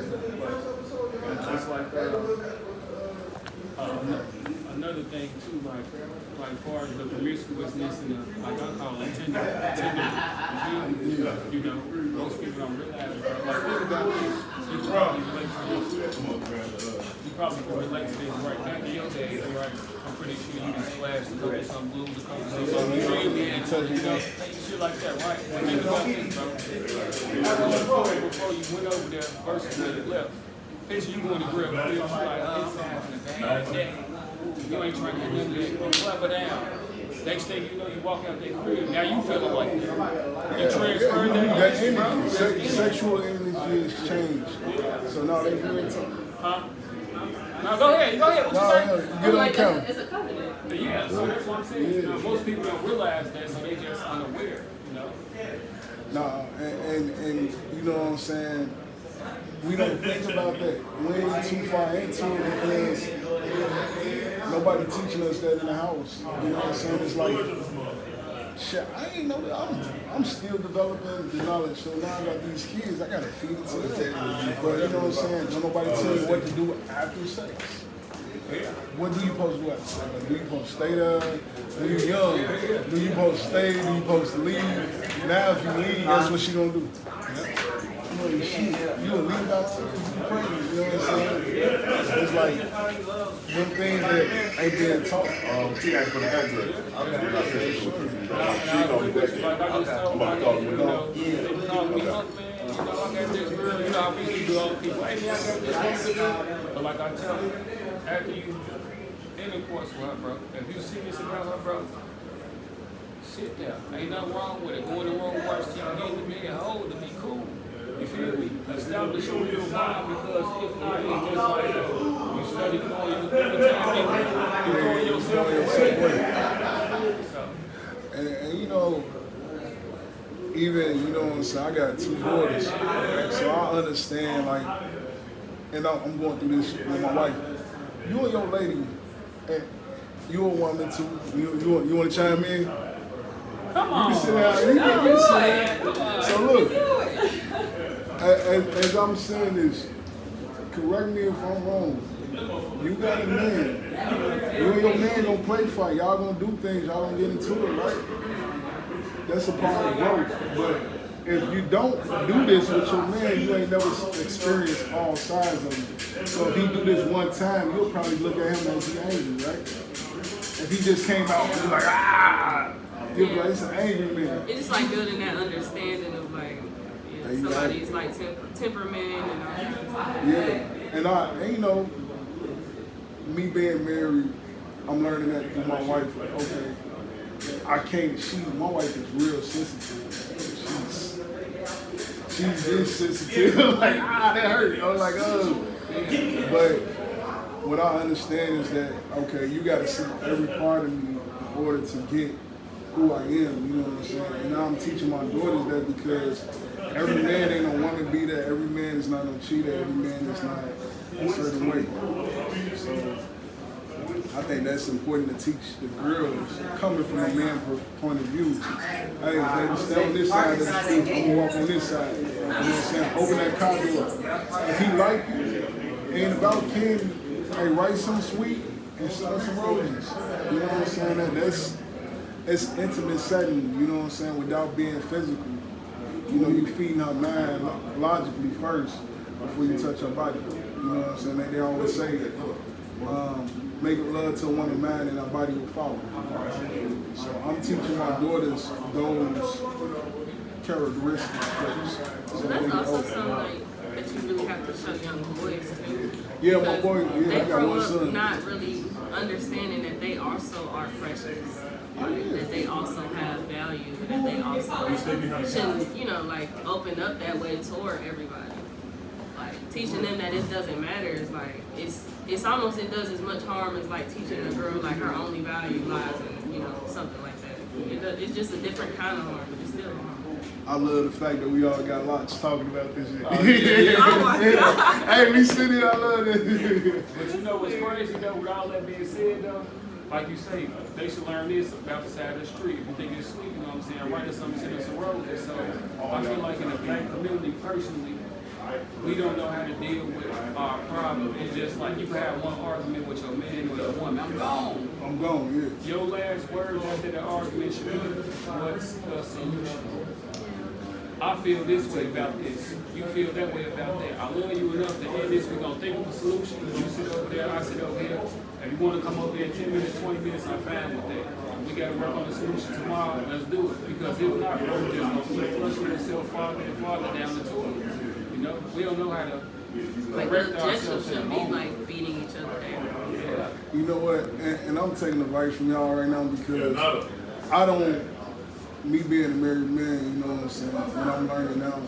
And just like another thing too, like far as the promiscuousness and like I call it tender, you know, most people don't realize. Like think about this, you probably relate to this. You probably can relate to this right back in your days, right? I'm pretty sure you just flashed a couple some blues, a couple some really and you know, shit like that, right? But think about this, bro. Before you went over there versus where you left. Picture you going to grill, you feel like, it's having a bad day. You ain't trying to get none of that, clap it down. Next thing you know, you walk out that crib. Now you feeling like that. You transferred that energy. Sexual energy has changed. So now they feel huh? Now go ahead. What you saying? Get on count. It's a covenant. Yeah, so that's what I'm saying. You know, most people don't realize that, so they just unaware, you know? Nah, and you know what I'm saying? We don't think about that. We ain't too far into it because nobody teaching us that in the house. You know what I'm saying? It's like, shit, I ain't know that. I'm still developing the knowledge. So now I got these kids, I gotta feed it to them. But you know what I'm saying? Don't nobody tell you what to do after sex. What do you supposed to do after sex? Like, do you supposed to stay there? When you're young, do you supposed to stay? Do you supposed to leave? Now if you leave, that's what she gonna do. You will leave out to crazy, you know what I'm saying? It's like them things that ain't being taught. She ain't for the address. But like I tell you, after you intercourse with her, bro, if you serious about her, bro, sit there. Ain't nothing wrong with it. Go in the room, watch TV, get the man, hold to be cool. You feel me? Establish your real vibe because if not, it's just like you study for you every time you throw yourself away. And you know, even, you know what I'm saying, I got 2 daughters, so I understand, like, and I'm going through this with my wife. You and your lady, and you a woman too, you want to chime in? Come on. You can sit down, you can sit down. So look. As I'm saying this, correct me if I'm wrong. You got a man. You and your man gonna play fight. Y'all gonna do things. Y'all gonna get into it, right? That's a part of growth. But if you don't do this with your man, you ain't never experienced all sides of it. So if he do this one time, you'll probably look at him as he angry, right? If he just came out and be like, you'll be like, it's an angry man. It's just like building that understanding of like, somebody's like temperament and all that. Yeah, and you know, me being married, I'm learning that through my wife. Like, okay, my wife is real sensitive. She's this sensitive. Like, that hurt. I was like, But what I understand is that, okay, you got to see every part of me in order to get who I am, you know what I'm saying? And now I'm teaching my daughters that because every man ain't no woman beater, every man is not no cheater, every man is not a certain way. So I think that's important to teach the girls coming from a man's point of view. Hey, baby, stay on this side of the street, I'm gonna walk on this side. You know what I'm saying? Open that car door. If he like you, ain't about candy, hey, write some sweet and sell some roses. You know what I'm saying? It's intimate setting, you know what I'm saying, without being physical. You know, you feeding her mind logically first before you touch her body. You know what I'm saying? They always say, make love to a woman's mind and her body will follow. So I'm teaching my daughters those characteristics first. So that's also something like that you really have to show young boys too. Yeah, my boy, I got one son. They grow up not really understanding that they also are precious. That they also have value, that they also shouldn't, you know, like open up that way toward everybody. Like teaching them that it doesn't matter is like it's almost it does as much harm as like teaching a girl like her only value lies in, you know, something like that. It's just a different kind of harm, but it's still harm. I love the fact that we all got lots talking about this shit. Oh my God. Hey, we sit here, I love this. But you know what's crazy though, with all that being said though? Like you say, they should learn this about the side of the street. If you think it's sweet, you know what I'm saying? Write us something, send us a roses. So I feel like in the black community personally, we don't know how to deal with our problem. It's just like you can have one argument with your man or your woman. I'm gone. I'm gone, yeah. Your last words after the argument should be, what's the solution? I feel this way about this. You feel that way about that. I love you enough to end this. We're going to think of a solution. You sit over there, I sit over here. If you want to come over here in 10 minutes, 20 minutes, I'm fine with that. We got to work on the solution tomorrow. Let's do it. Because if not, we're just going to keep flushing ourselves farther and farther down the toilet. You know, we don't know how to like the objective shouldn't be like beating each other down. Yeah. You know what? And I'm taking advice from y'all right now because I don't, me being a married man, you know what I'm saying, what I'm learning now,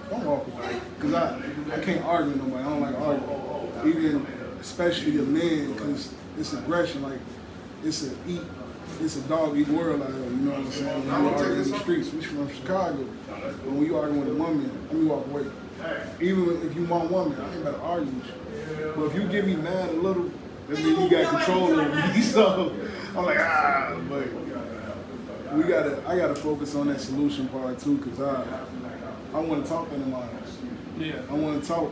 don't walk away. Because I can't argue with nobody. I don't like arguing. Even, especially a man, because it's aggression. Like, it's a dog-eat world out here, you know what I'm saying? When you argue in the streets, we from Chicago. But when you argue with a woman, let me walk away. Even if you want a woman, I ain't about to argue with you. But if you get me mad a little, that means you got control over me. So I'm like, but I gotta focus on that solution part too, because I want to talk in the minds. Yeah. I want to talk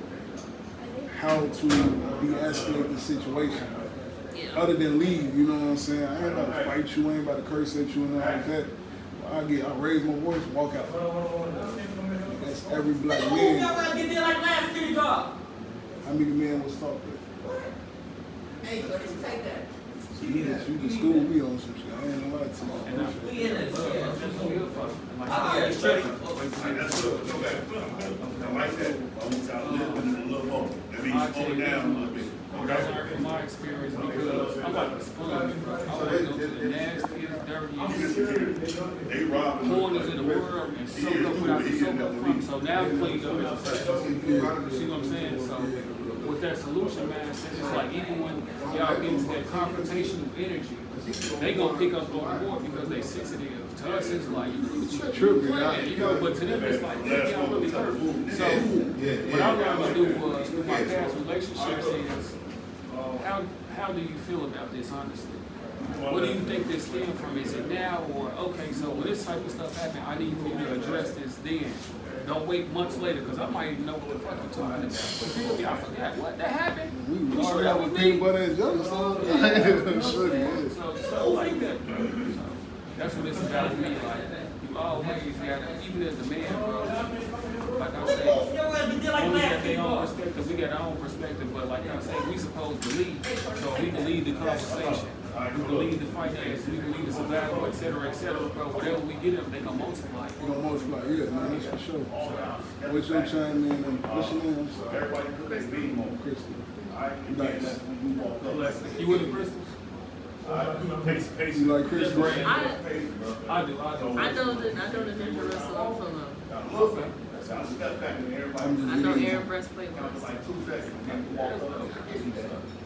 how to de-escalate the situation. Yeah. Other than leave, you know what I'm saying? I ain't about to fight you, I ain't about to curse at you and all like that. I raise my voice, walk out. That's every black man. How many men was taught that? Hey, go ahead, take that. So you can school me on some shit. I ain't gonna lie to you. We in it. I tell you that. That's learned from my experience because I'm like a sponge, bro. I want to go to the nastiest, dirtiest corners in the world and soak up what I can soak up from. So now I'm cleaned up as a person. You see what I'm saying? So with that solution mindset, it's like even when y'all get into that confrontational energy, they gonna pick up on the more because they sensitive. To us, it's like you tripping, you know. But to them, it's like y'all really hurt. So what I learned to do was through my past relationships is how do you feel about this honestly? What do you think this stemmed from? Is it now or okay? So when this type of stuff happen, I need for you to address this then. Don't wait months later because I might even know what the fuck you're talking about. But feel me, I forgot what that happened. We sure that was peanut butter and jelly. So like that. So that's what it's about to me. Like you always gotta, even as a man, bro. Like I said, only got their own perspective. We got our own perspective, but like I said, we supposed to lead. So we can lead the conversation. We can lead the finance. We can lead the survival, et cetera, bro. Whatever we get them, they gonna multiply. You gonna multiply, yeah, man, that's for sure. What's your chime in? What's your name? I'm sorry. Crystal. Nice. Blessin. You with the crystals? You like Crystal? I do. I know the ninja wrestler I'm full of. Okay. I know Aaron breastplate was.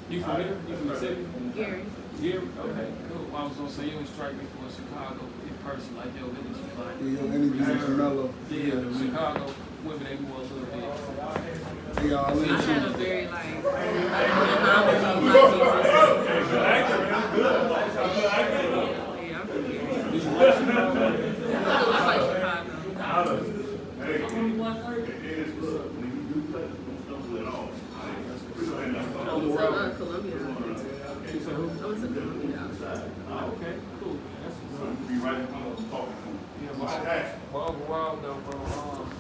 You from here? You from the city? Gary. Gary? Okay, cool. I was gonna say you would strike me for Chicago in person, like your energy, like. Yeah, your energy is mellow. Yeah, Chicago women they more a little bit. Hey, y'all, I listen. had a very like anomaly like yeah, I'm from Gary. Did you like Chicago? I like Chicago. Columbia. You said who? I went to Columbia. Oh, okay, cool. That's what's up. Yeah, but overall though, bro,